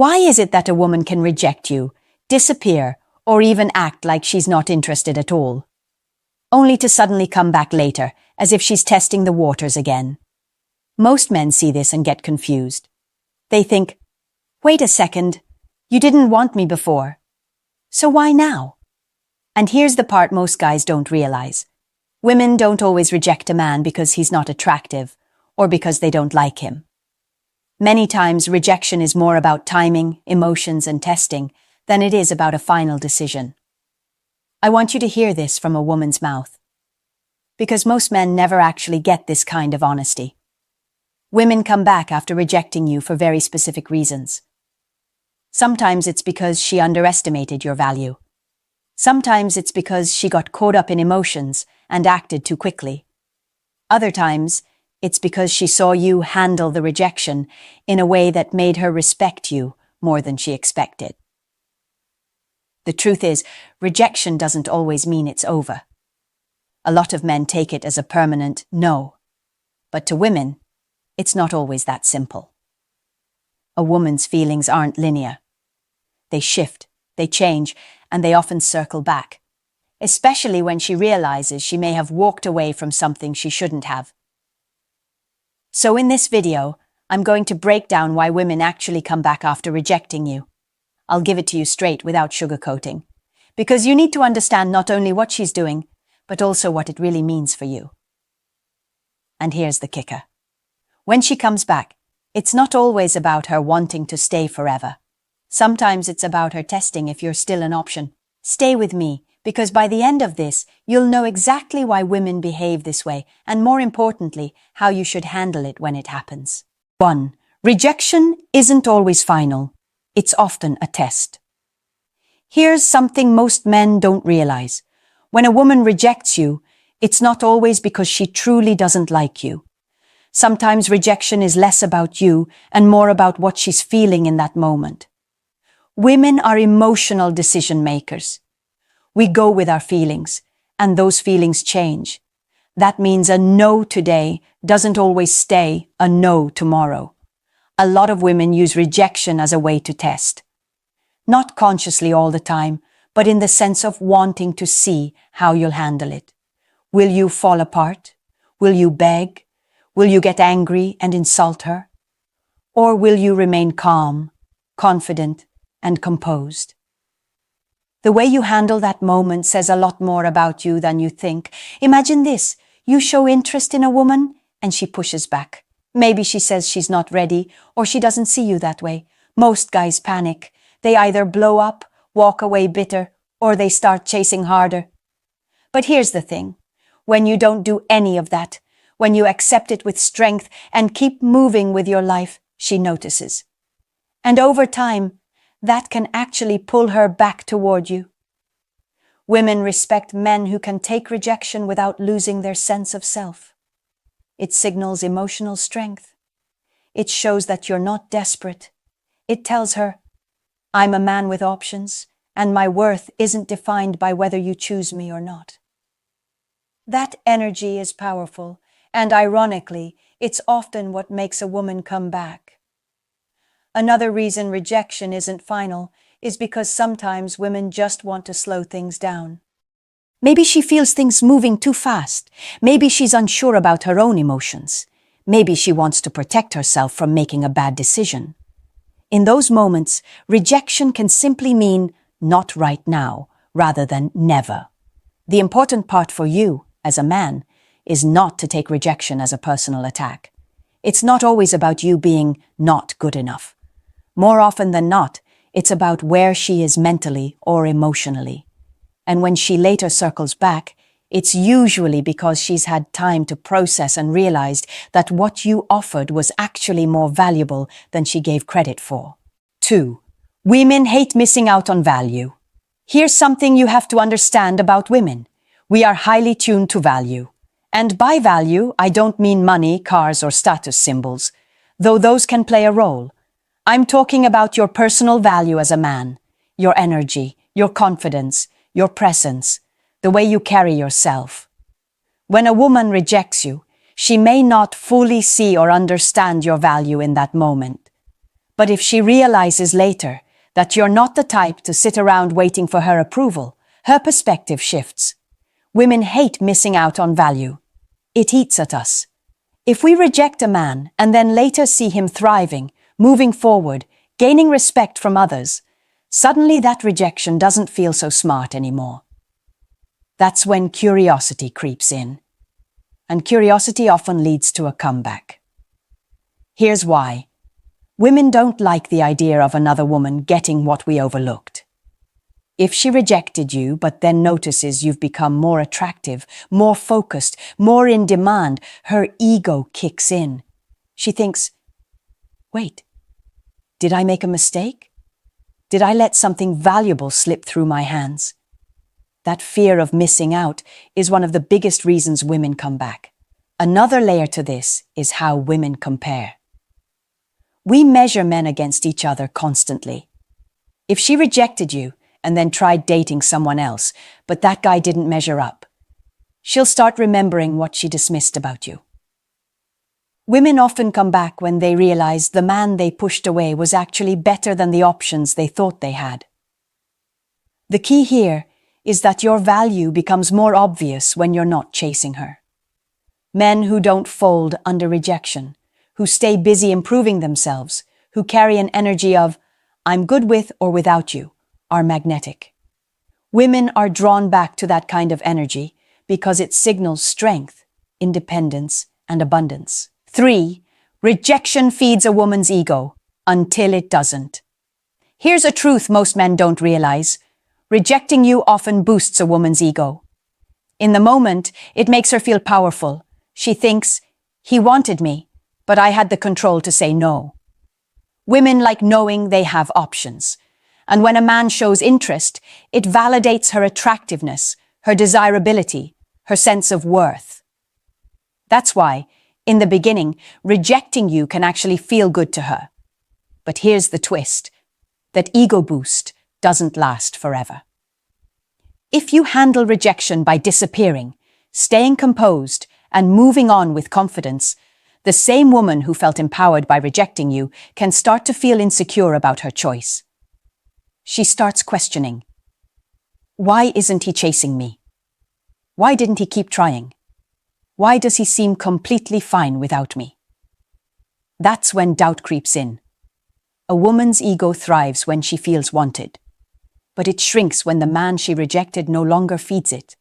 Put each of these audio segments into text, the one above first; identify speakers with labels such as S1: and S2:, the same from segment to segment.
S1: Why is it that a woman can reject you, disappear, or even act like she's not interested at all, only to suddenly come back later, as if she's testing the waters again? Most men see this and get confused. They think, wait a second, you didn't want me before, so why now? And here's the part most guys don't realize. Women don't always reject a man because he's not attractive, or because they don't like him. Many times, rejection is more about timing, emotions, and testing than it is about a final decision. I want you to hear this from a woman's mouth, because most men never actually get this kind of honesty. Women come back after rejecting you for very specific reasons. Sometimes it's because she underestimated your value. Sometimes it's because she got caught up in emotions and acted too quickly. Other times, it's because she saw you handle the rejection in a way that made her respect you more than she expected. The truth is, rejection doesn't always mean it's over. A lot of men take it as a permanent no. But to women, it's not always that simple. A woman's feelings aren't linear. They shift, they change, and they often circle back, especially when she realizes she may have walked away from something she shouldn't have. So in this video, I'm going to break down why women actually come back after rejecting you. I'll give it to you straight without sugarcoating, because you need to understand not only what she's doing, but also what it really means for you. And here's the kicker. When she comes back, it's not always about her wanting to stay forever. Sometimes it's about her testing if you're still an option. Stay with me, because by the end of this, you'll know exactly why women behave this way, and more importantly, how you should handle it when it happens. 1. Rejection isn't always final. It's often a test. Here's something most men don't realize. When a woman rejects you, it's not always because she truly doesn't like you. Sometimes rejection is less about you and more about what she's feeling in that moment. Women are emotional decision makers. We go with our feelings, and those feelings change. That means a no today doesn't always stay a no tomorrow. A lot of women use rejection as a way to test. Not consciously all the time, but in the sense of wanting to see how you'll handle it. Will you fall apart? Will you beg? Will you get angry and insult her? Or will you remain calm, confident, and composed? The way you handle that moment says a lot more about you than you think. Imagine this. You show interest in a woman and she pushes back. Maybe she says she's not ready or she doesn't see you that way. Most guys panic. They either blow up, walk away bitter, or they start chasing harder. But here's the thing. When you don't do any of that, when you accept it with strength and keep moving with your life, she notices. And over time, that can actually pull her back toward you. Women respect men who can take rejection without losing their sense of self. It signals emotional strength. It shows that you're not desperate. It tells her, I'm a man with options, and my worth isn't defined by whether you choose me or not. That energy is powerful, and ironically, it's often what makes a woman come back. Another reason rejection isn't final is because sometimes women just want to slow things down. Maybe she feels things moving too fast. Maybe she's unsure about her own emotions. Maybe she wants to protect herself from making a bad decision. In those moments, rejection can simply mean not right now, rather than never. The important part for you, as a man, is not to take rejection as a personal attack. It's not always about you being not good enough. More often than not, it's about where she is mentally or emotionally. And when she later circles back, it's usually because she's had time to process and realized that what you offered was actually more valuable than she gave credit for. 2. Women hate missing out on value. Here's something you have to understand about women. We are highly tuned to value. And by value, I don't mean money, cars, or status symbols, though those can play a role. I'm talking about your personal value as a man, your energy, your confidence, your presence, the way you carry yourself. When a woman rejects you, she may not fully see or understand your value in that moment. But if she realizes later that you're not the type to sit around waiting for her approval, her perspective shifts. Women hate missing out on value. It eats at us. If we reject a man and then later see him thriving, moving forward, gaining respect from others, suddenly that rejection doesn't feel so smart anymore. That's when curiosity creeps in. And curiosity often leads to a comeback. Here's why. Women don't like the idea of another woman getting what we overlooked. If she rejected you but then notices you've become more attractive, more focused, more in demand, her ego kicks in. She thinks, wait, did I make a mistake? Did I let something valuable slip through my hands? That fear of missing out is one of the biggest reasons women come back. Another layer to this is how women compare. We measure men against each other constantly. If she rejected you and then tried dating someone else, but that guy didn't measure up, she'll start remembering what she dismissed about you. Women often come back when they realize the man they pushed away was actually better than the options they thought they had. The key here is that your value becomes more obvious when you're not chasing her. Men who don't fold under rejection, who stay busy improving themselves, who carry an energy of, I'm good with or without you, are magnetic. Women are drawn back to that kind of energy because it signals strength, independence, and abundance. 3. Rejection feeds a woman's ego until it doesn't. Here's a truth most men don't realize. Rejecting you often boosts a woman's ego. In the moment, it makes her feel powerful. She thinks, he wanted me, but I had the control to say no. Women like knowing they have options. And when a man shows interest, it validates her attractiveness, her desirability, her sense of worth. That's why, in the beginning, rejecting you can actually feel good to her. But here's the twist. That ego boost doesn't last forever. If you handle rejection by disappearing, staying composed, and moving on with confidence, the same woman who felt empowered by rejecting you can start to feel insecure about her choice. She starts questioning, why isn't he chasing me? Why didn't he keep trying? Why does he seem completely fine without me? That's when doubt creeps in. A woman's ego thrives when she feels wanted, but it shrinks when the man she rejected no longer feeds it.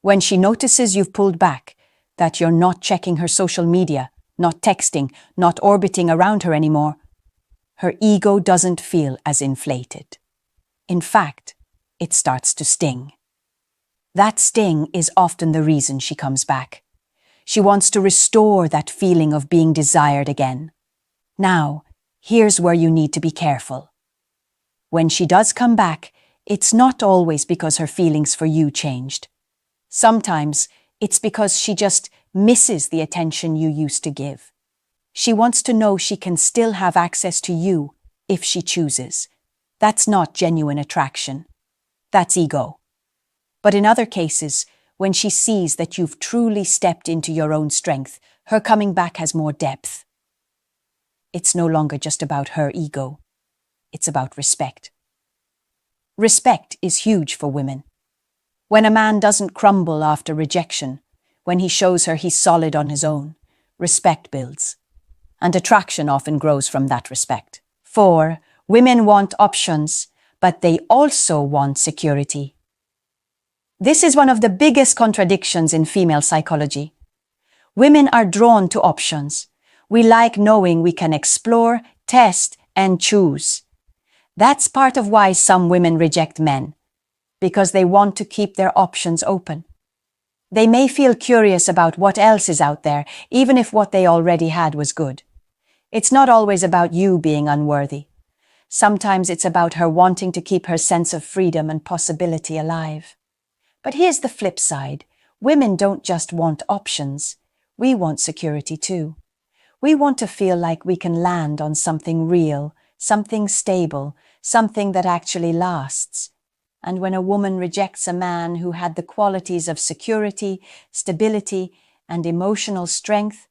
S1: When she notices you've pulled back, that you're not checking her social media, not texting, not orbiting around her anymore, her ego doesn't feel as inflated. In fact, it starts to sting. That sting is often the reason she comes back. She wants to restore that feeling of being desired again. Now, here's where you need to be careful. When she does come back, it's not always because her feelings for you changed. Sometimes it's because she just misses the attention you used to give. She wants to know she can still have access to you if she chooses. That's not genuine attraction. That's ego. But in other cases, when she sees that you've truly stepped into your own strength, her coming back has more depth. It's no longer just about her ego. It's about respect. Respect is huge for women. When a man doesn't crumble after rejection, when he shows her he's solid on his own, respect builds. And attraction often grows from that respect. 4. Women want options, but they also want security. This is one of the biggest contradictions in female psychology. Women are drawn to options. We like knowing we can explore, test, and choose. That's part of why some women reject men, because they want to keep their options open. They may feel curious about what else is out there, even if what they already had was good. It's not always about you being unworthy. Sometimes it's about her wanting to keep her sense of freedom and possibility alive. But here's the flip side. Women don't just want options. We want security too. We want to feel like we can land on something real, something stable, something that actually lasts. And when a woman rejects a man who had the qualities of security, stability, and emotional strength,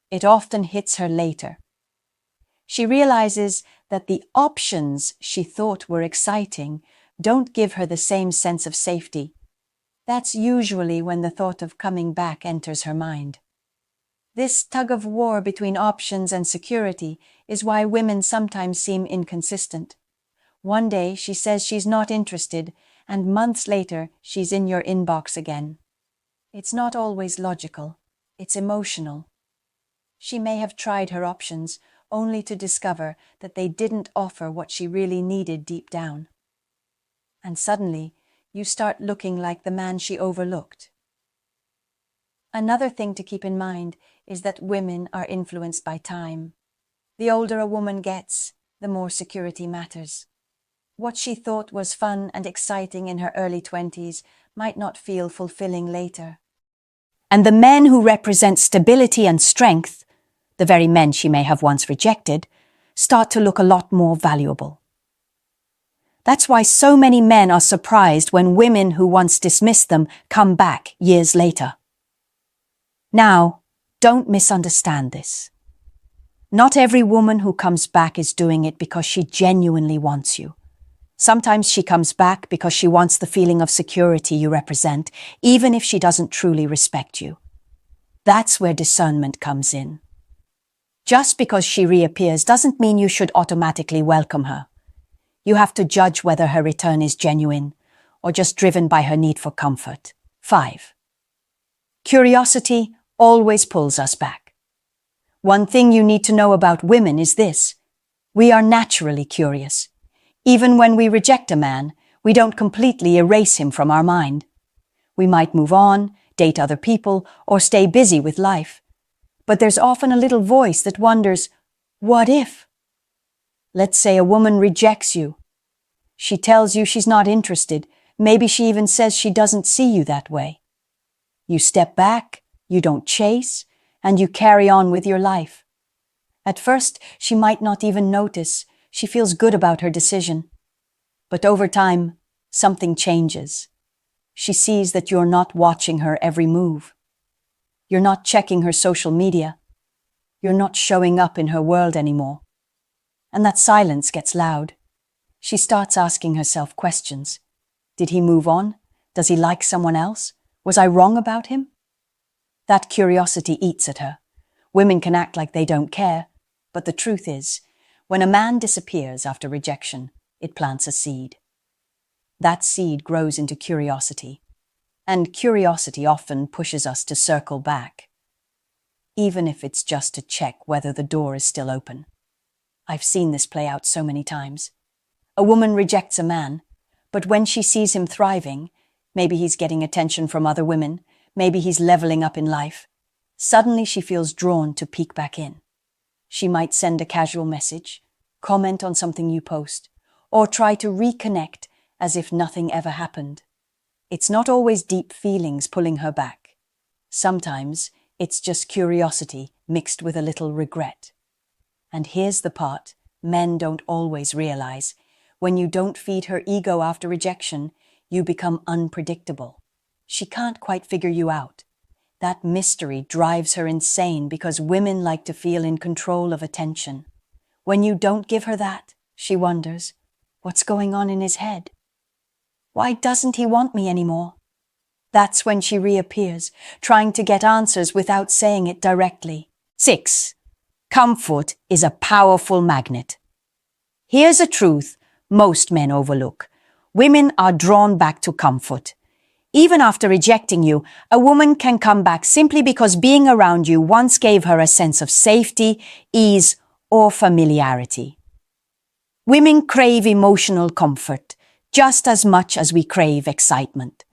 S1: it often hits her later. She realizes that the options she thought were exciting don't give her the same sense of safety. That's usually when the thought of coming back enters her mind. This tug-of-war between options and security is why women sometimes seem inconsistent. One day she says she's not interested, and months later she's in your inbox again. It's not always logical, it's emotional. She may have tried her options, only to discover that they didn't offer what she really needed deep down. And suddenly, you start looking like the man she overlooked. Another thing to keep in mind is that women are influenced by time. The older a woman gets, the more security matters. What she thought was fun and exciting in her early 20s might not feel fulfilling later. And the men who represent stability and strength, the very men she may have once rejected, start to look a lot more valuable. That's why so many men are surprised when women who once dismissed them come back years later. Now, don't misunderstand this. Not every woman who comes back is doing it because she genuinely wants you. Sometimes she comes back because she wants the feeling of security you represent, even if she doesn't truly respect you. That's where discernment comes in. Just because she reappears doesn't mean you should automatically welcome her. You have to judge whether her return is genuine or just driven by her need for comfort. 5. Curiosity always pulls us back. One thing you need to know about women is this: we are naturally curious. Even when we reject a man, we don't completely erase him from our mind. We might move on, date other people, or stay busy with life. But there's often a little voice that wonders, what if? Let's say a woman rejects you. She tells you she's not interested. Maybe she even says she doesn't see you that way. You step back, you don't chase, and you carry on with your life. At first, she might not even notice. She feels good about her decision. But over time, something changes. She sees that you're not watching her every move. You're not checking her social media. You're not showing up in her world anymore. And that silence gets loud. She starts asking herself questions. Did he move on? Does he like someone else? Was I wrong about him? That curiosity eats at her. Women can act like they don't care, but the truth is, when a man disappears after rejection, it plants a seed. That seed grows into curiosity, and curiosity often pushes us to circle back, even if it's just to check whether the door is still open. I've seen this play out so many times. A woman rejects a man, but when she sees him thriving, maybe he's getting attention from other women, maybe he's leveling up in life, suddenly she feels drawn to peek back in. She might send a casual message, comment on something you post, or try to reconnect as if nothing ever happened. It's not always deep feelings pulling her back. Sometimes it's just curiosity mixed with a little regret. And here's the part men don't always realize. When you don't feed her ego after rejection, you become unpredictable. She can't quite figure you out. That mystery drives her insane because women like to feel in control of attention. When you don't give her that, she wonders, what's going on in his head? Why doesn't he want me anymore? That's when she reappears, trying to get answers without saying it directly. 6. Comfort is a powerful magnet. Here's a truth most men overlook. Women are drawn back to comfort. Even after rejecting you, a woman can come back simply because being around you once gave her a sense of safety, ease, or familiarity. Women crave emotional comfort just as much as we crave excitement.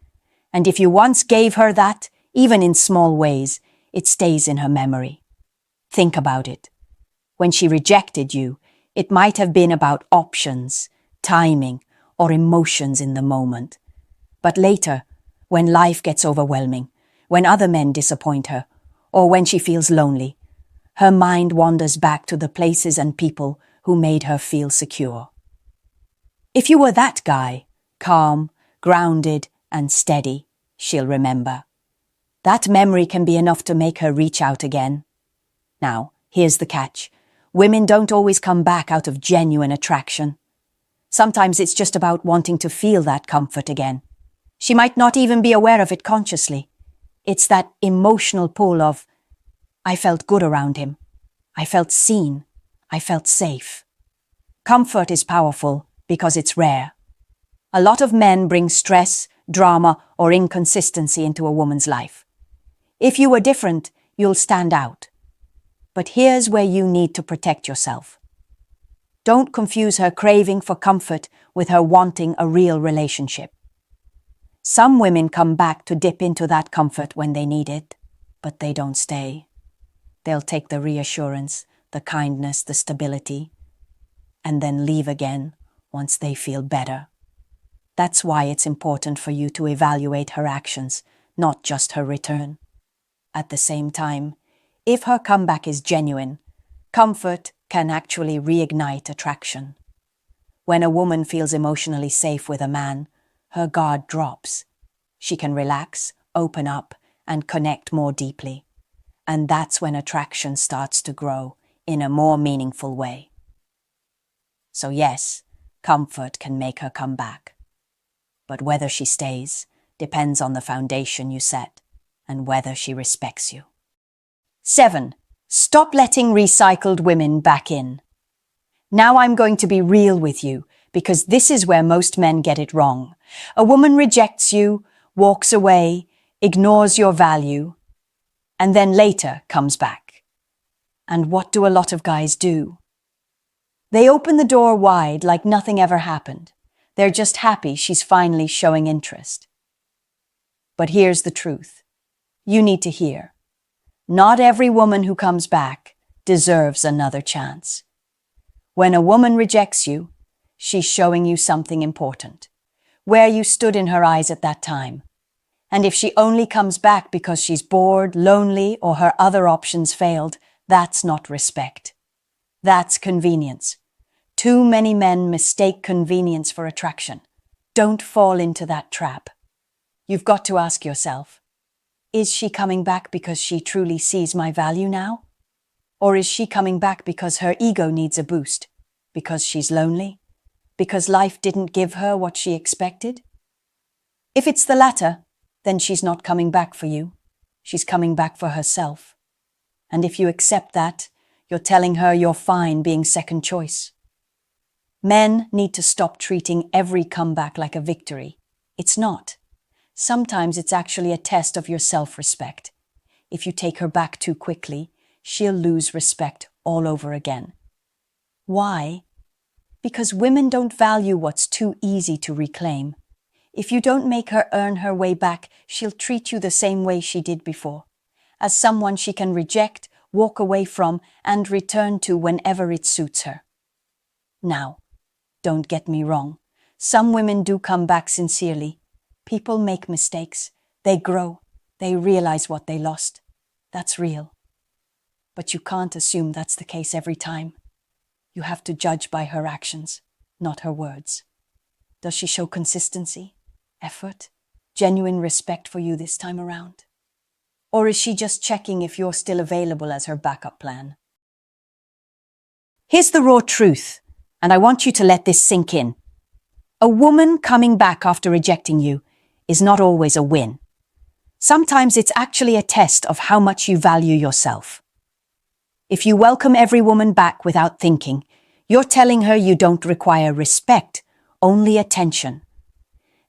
S1: And if you once gave her that, even in small ways, it stays in her memory. Think about it. When she rejected you, it might have been about options, timing, or emotions in the moment. But later, when life gets overwhelming, when other men disappoint her, or when she feels lonely, her mind wanders back to the places and people who made her feel secure. If you were that guy, calm, grounded, and steady, she'll remember. That memory can be enough to make her reach out again. Now, here's the catch. Women don't always come back out of genuine attraction. Sometimes it's just about wanting to feel that comfort again. She might not even be aware of it consciously. It's that emotional pull of, I felt good around him. I felt seen. I felt safe. Comfort is powerful because it's rare. A lot of men bring stress, drama, or inconsistency into a woman's life. If you were different, you'll stand out. But here's where you need to protect yourself. Don't confuse her craving for comfort with her wanting a real relationship. Some women come back to dip into that comfort when they need it, but they don't stay. They'll take the reassurance, the kindness, the stability, and then leave again once they feel better. That's why it's important for you to evaluate her actions, not just her return. At the same time, if her comeback is genuine, comfort can actually reignite attraction. When a woman feels emotionally safe with a man, her guard drops. She can relax, open up, and connect more deeply. And that's when attraction starts to grow in a more meaningful way. So yes, comfort can make her come back. But whether she stays depends on the foundation you set and whether she respects you. 7. Stop letting recycled women back in. Now I'm going to be real with you, because this is where most men get it wrong. A woman rejects you, walks away, ignores your value, and then later comes back. And what do a lot of guys do? They open the door wide like nothing ever happened. They're just happy she's finally showing interest. But here's the truth. You need to hear. Not every woman who comes back deserves another chance. When a woman rejects you, she's showing you something important, where you stood in her eyes at that time. And if she only comes back because she's bored, lonely, or her other options failed, that's not respect. That's convenience. Too many men mistake convenience for attraction. Don't fall into that trap. You've got to ask yourself, is she coming back because she truly sees my value now? Or is she coming back because her ego needs a boost? Because she's lonely? Because life didn't give her what she expected? If it's the latter, then she's not coming back for you. She's coming back for herself. And if you accept that, you're telling her you're fine being second choice. Men need to stop treating every comeback like a victory. It's not. Sometimes it's actually a test of your self-respect. If you take her back too quickly, she'll lose respect all over again. Why? Because women don't value what's too easy to reclaim. If you don't make her earn her way back, she'll treat you the same way she did before, as someone she can reject, walk away from, and return to whenever it suits her. Now, don't get me wrong. Some women do come back sincerely. People make mistakes. They grow. They realize what they lost. That's real. But you can't assume that's the case every time. You have to judge by her actions, not her words. Does she show consistency, effort, genuine respect for you this time around? Or is she just checking if you're still available as her backup plan? Here's the raw truth, and I want you to let this sink in. A woman coming back after rejecting you is not always a win. Sometimes it's actually a test of how much you value yourself. If you welcome every woman back without thinking, you're telling her you don't require respect, only attention.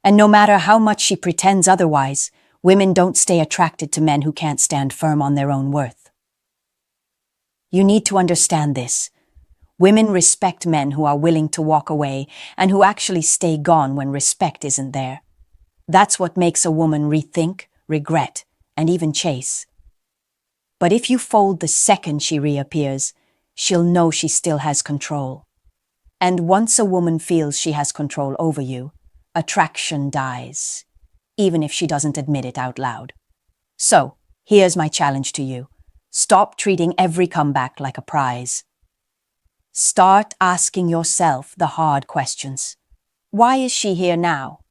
S1: And no matter how much she pretends otherwise, women don't stay attracted to men who can't stand firm on their own worth. You need to understand this. Women respect men who are willing to walk away and who actually stay gone when respect isn't there. That's what makes a woman rethink, regret, and even chase. But if you fold the second she reappears, she'll know she still has control. And once a woman feels she has control over you, attraction dies, even if she doesn't admit it out loud. So, here's my challenge to you. Stop treating every comeback like a prize. Start asking yourself the hard questions. Why is she here now?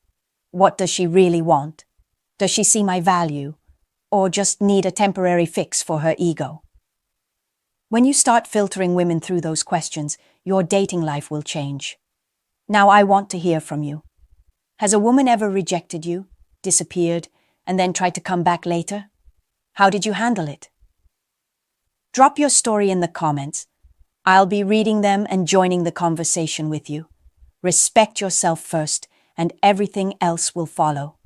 S1: What does she really want? Does she see my value? Or just need a temporary fix for her ego? When you start filtering women through those questions, your dating life will change. Now I want to hear from you. Has a woman ever rejected you, disappeared, and then tried to come back later? How did you handle it? Drop your story in the comments. I'll be reading them and joining the conversation with you. Respect yourself first, and everything else will follow.